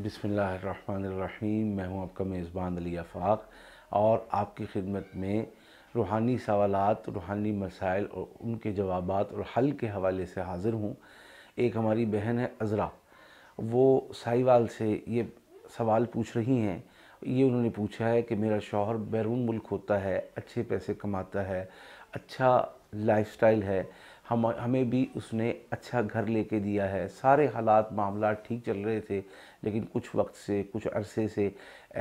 بسم اللہ الرحمن الرحیم۔ میں ہوں آپ کا میزبان علی آفاق اور آپ کی خدمت میں روحانی سوالات، روحانی مسائل اور ان کے جوابات اور حل کے حوالے سے حاضر ہوں۔ ایک ہماری بہن ہے عذرا، وہ سائیوال سے یہ سوال پوچھ رہی ہیں۔ یہ انہوں نے پوچھا ہے کہ میرا شوہر بیرون ملک ہوتا ہے، اچھے پیسے کماتا ہے، اچھا لائف سٹائل ہے، ہمیں بھی اس نے اچھا گھر لے کے دیا ہے، سارے حالات معاملات ٹھیک چل رہے تھے، لیکن کچھ وقت سے کچھ عرصے سے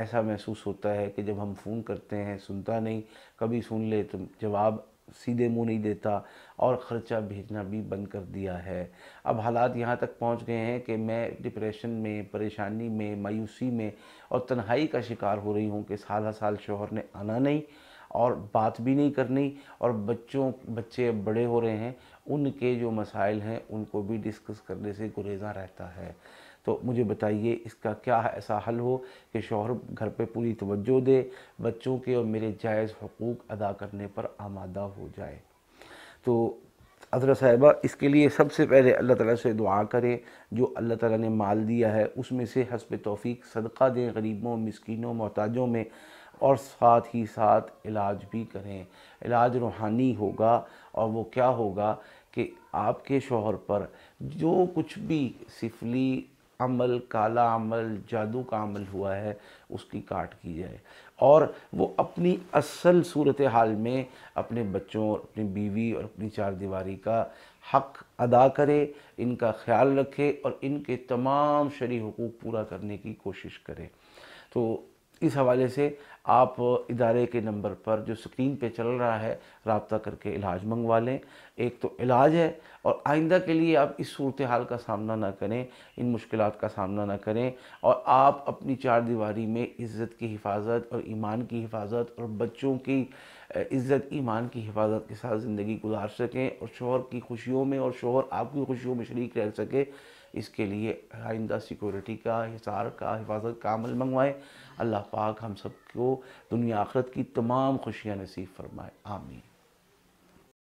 ایسا محسوس ہوتا ہے کہ جب ہم فون کرتے ہیں سنتا نہیں، کبھی سن لے تو جواب سیدھے منہ نہیں دیتا، اور خرچہ بھیجنا بھی بند کر دیا ہے۔ اب حالات یہاں تک پہنچ گئے ہیں کہ میں ڈپریشن میں، پریشانی میں، مایوسی میں اور تنہائی کا شکار ہو رہی ہوں کہ سال ہر سال شوہر نے آنا نہیں اور بات بھی نہیں کرنی، اور بچے اب بڑے ہو رہے ہیں، ان کے جو مسائل ہیں ان کو بھی ڈسکس کرنے سے گریزاں رہتا ہے۔ تو مجھے بتائیے اس کا کیا ایسا حل ہو کہ شوہر گھر پہ پوری توجہ دے، بچوں کے اور میرے جائز حقوق ادا کرنے پر آمادہ ہو جائے۔ تو عذرا صاحبہ، اس کے لیے سب سے پہلے اللہ تعالیٰ سے دعا کریں، جو اللہ تعالیٰ نے مال دیا ہے اس میں سے حسب توفیق صدقہ دیں غریبوں، مسکینوں، محتاجوں میں، اور ساتھ ہی ساتھ علاج بھی کریں۔ علاج روحانی ہوگا، اور وہ کیا ہوگا کہ آپ کے شوہر پر جو کچھ بھی سفلی عمل، کالا عمل، جادو کا عمل ہوا ہے اس کی کاٹ کی جائے، اور وہ اپنی اصل صورتحال میں اپنے بچوں، اپنی بیوی اور اپنی چار دیواری کا حق ادا کرے، ان کا خیال رکھے اور ان کے تمام شرعی حقوق پورا کرنے کی کوشش کرے۔ تو اس حوالے سے آپ ادارے کے نمبر پر جو سکرین پہ چل رہا ہے رابطہ کر کے علاج منگوا لیں۔ ایک تو علاج ہے، اور آئندہ کے لیے آپ اس صورتحال کا سامنا نہ کریں، ان مشکلات کا سامنا نہ کریں، اور آپ اپنی چار دیواری میں عزت کی حفاظت اور ایمان کی حفاظت اور بچوں کی عزت ایمان کی حفاظت کے ساتھ زندگی گزار سکیں، اور شوہر کی خوشیوں میں اور شوہر آپ کی خوشیوں میں شریک رہ سکے۔ اس کے لیے آئندہ سیکورٹی کا، حصار کا، حفاظت کا عمل منگوائیں۔ اللہ پاک ہم سب کو دنیا آخرت کی تمام خوشیاں نصیب فرمائے، آمین۔